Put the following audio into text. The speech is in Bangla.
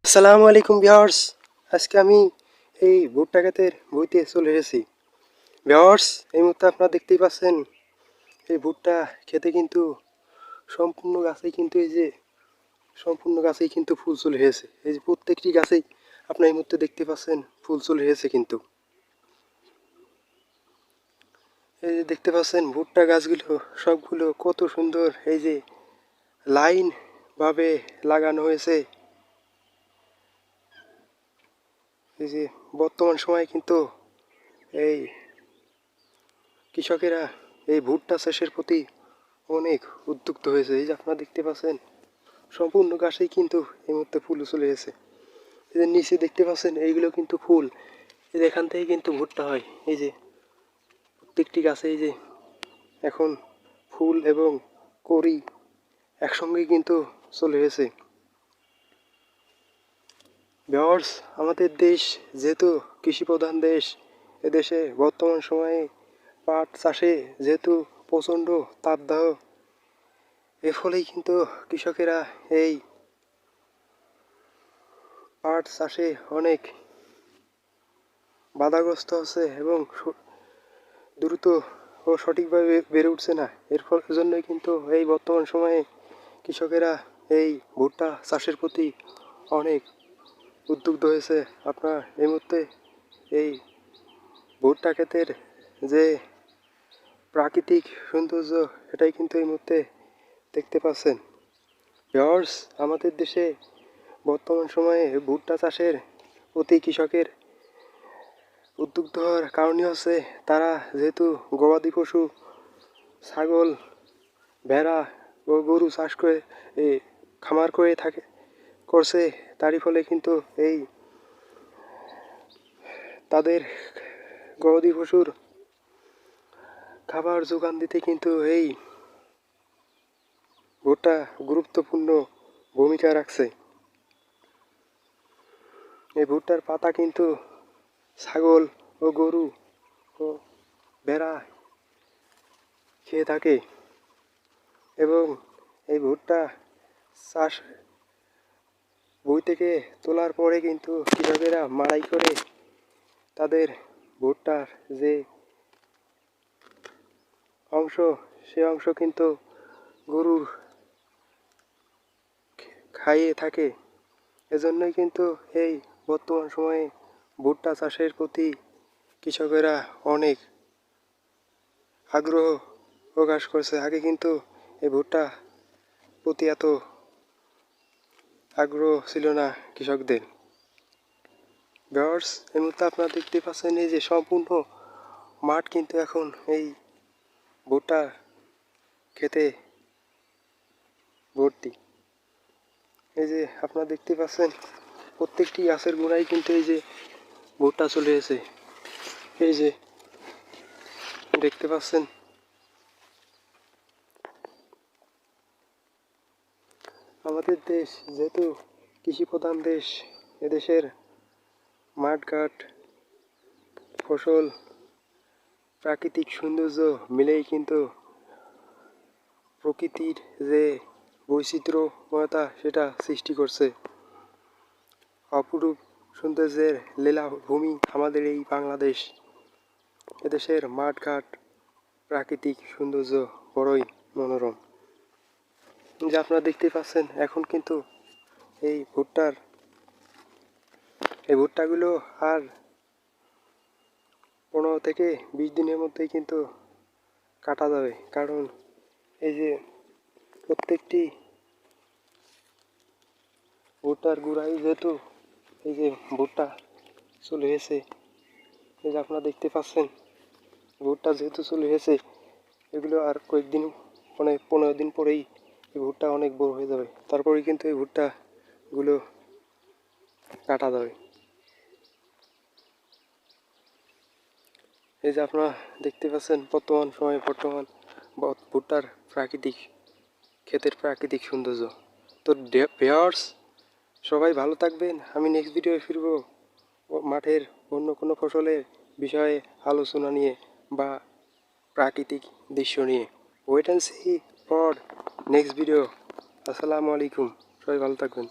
আসসালামু আলাইকুম ভিউয়ার্স। আজকে আমি এই ভুট্টা ক্ষেতের বইতে চলে এসেছি। ভিউয়ার্স, এই মুহূর্তে আপনারা দেখতেই পাচ্ছেন এই ভুট্টা খেতে কিন্তু সম্পূর্ণ গাছেই কিন্তু ফুল চলে এসেছে। এই যে প্রত্যেকটি গাছেই আপনারা এই মুহূর্তে দেখতে পাচ্ছেন ফুল চলে এসেছে কিন্তু। এই যে দেখতে পাচ্ছেন ভুট্টা গাছগুলো সবগুলো কত সুন্দর, এই যে লাইন ভাবে লাগানো হয়েছে। এই যে বর্তমান সময়ে কিন্তু এই কৃষকেরা এই ভুট্টা চাষের প্রতি অনেক উদ্যুক্ত হয়েছে। এই যে আপনারা দেখতে পাচ্ছেন সম্পূর্ণ গাছেই কিন্তু এই মুহূর্তে ফুল চলে এসেছে। এই যে নিচে দেখতে পাচ্ছেন এইগুলো কিন্তু ফুল, এই যে এখান থেকে কিন্তু ভুট্টা হয়। এই যে প্রত্যেকটি গাছে এই যে এখন ফুল এবং কড়ি একসঙ্গেই কিন্তু চলে এসেছে। ভিউয়ার্স, আমাদের দেশ যেহেতু কৃষি প্রধান দেশ, এদেশে বর্তমান সময়ে পাট চাষে যেহেতু প্রচণ্ড তাপদাহ, এর ফলেই কিন্তু কৃষকেরা এই পাট চাষে অনেক বাধাগ্রস্ত হচ্ছে এবং দ্রুত ও সঠিকভাবে বেড়ে উঠছে না। এর জন্যই কিন্তু এই বর্তমান সময়ে কৃষকেরা এই ভুট্টা চাষের প্রতি অনেক উদ্যুগ্ধ হয়েছে। আপনার এই মুহূর্তে এই ভুট্টা ক্ষেতের যে প্রাকৃতিক সৌন্দর্য, এটাই কিন্তু এই মুহূর্তে দেখতে পাচ্ছেন। ভিউয়ার্স, আমাদের দেশে বর্তমান সময়ে ভুট্টা চাষের প্রতি কৃষকের উদ্যুগ্ধ হওয়ার কারণই হচ্ছে তারা যেহেতু গবাদি পশু ছাগল, ভেড়া ও গরু চাষ করে খামার করে করছে, তারই ফলে কিন্তু এই তাদের গবাদি পশুর খাবার যোগান দিতে কিন্তু এই ভুট্টা গুরুত্বপূর্ণ ভূমিকা রাখছে। এই ভুট্টার পাতা কিন্তু ছাগল ও গরু ও ভেড়া খেয়ে থাকে এবং এই ভুট্টা চাষ বই থেকে তোলার পরে কিন্তু কৃষকেরা মাড়াই করে তাদের ভুট্টার যে অংশ, সে অংশ কিন্তু গরুর খাইয়ে থাকে। এজন্যই কিন্তু এই বর্তমান সময়ে ভুট্টা চাষের প্রতি কৃষকেরা অনেক আগ্রহ প্রকাশ করছে। আগে কিন্তু এই ভুট্টা প্রতি এত আগ্রহ ছিল না কৃষকদের। ভিউয়ার্স, এই মুহূর্তে আপনারা দেখতে পাচ্ছেন এই যে সম্পূর্ণ মাঠ কিন্তু এখন এই ভুট্টা খেতে ভর্তি। এই যে আপনারা দেখতে পাচ্ছেন প্রত্যেকটি গাছের গোড়ায় কিন্তু এই যে ভুট্টা চলে এসেছে। এই যে দেখতে পাচ্ছেন আমাদের দেশ যেহেতু কৃষি প্রধান দেশ, এদেশের মাঠঘাট, ফসল, প্রাকৃতিক সৌন্দর্য মিলেই কিন্তু প্রকৃতির যে বৈচিত্র্যময়তা সেটা সৃষ্টি করছে। অপরূপ সৌন্দর্যের লীলাভূমি আমাদের এই বাংলাদেশ। এদেশের মাঠঘাট, প্রাকৃতিক সৌন্দর্য বড়ই মনোরম। যে আপনারা দেখতেই পাচ্ছেন এখন কিন্তু এই ভুট্টাগুলো আর 15 থেকে 20 দিনের মধ্যেই কিন্তু কাটা যাবে। কারণ এই যে প্রত্যেকটি ভুট্টার গোড়ায় যেহেতু এই যে ভুট্টা চলে এসেছে, এই যে আপনারা দেখতে পাচ্ছেন ভুট্টা যেহেতু চলে এসেছে, এগুলো আর কয়েকদিন, মানে 15 দিন পরেই এই ভুট্টা অনেক বড় হয়ে যাবে। তারপরেই কিন্তু এই ভুট্টাগুলো কাটা যাবে। এই যে আপনারা দেখতে পাচ্ছেন বর্তমান ভুট্টার ক্ষেতের প্রাকৃতিক সৌন্দর্য। তো ভিউয়ার্স, সবাই ভালো থাকবেন। আমি নেক্সট ভিডিওয়ে ফিরবো মাঠের অন্য কোনো ফসলের বিষয়ে আলোচনা নিয়ে বা প্রাকৃতিক দৃশ্য নিয়ে। Wait and see for next video. আসসালামু আলাইকুম, সবাই ভালো থাকবেন।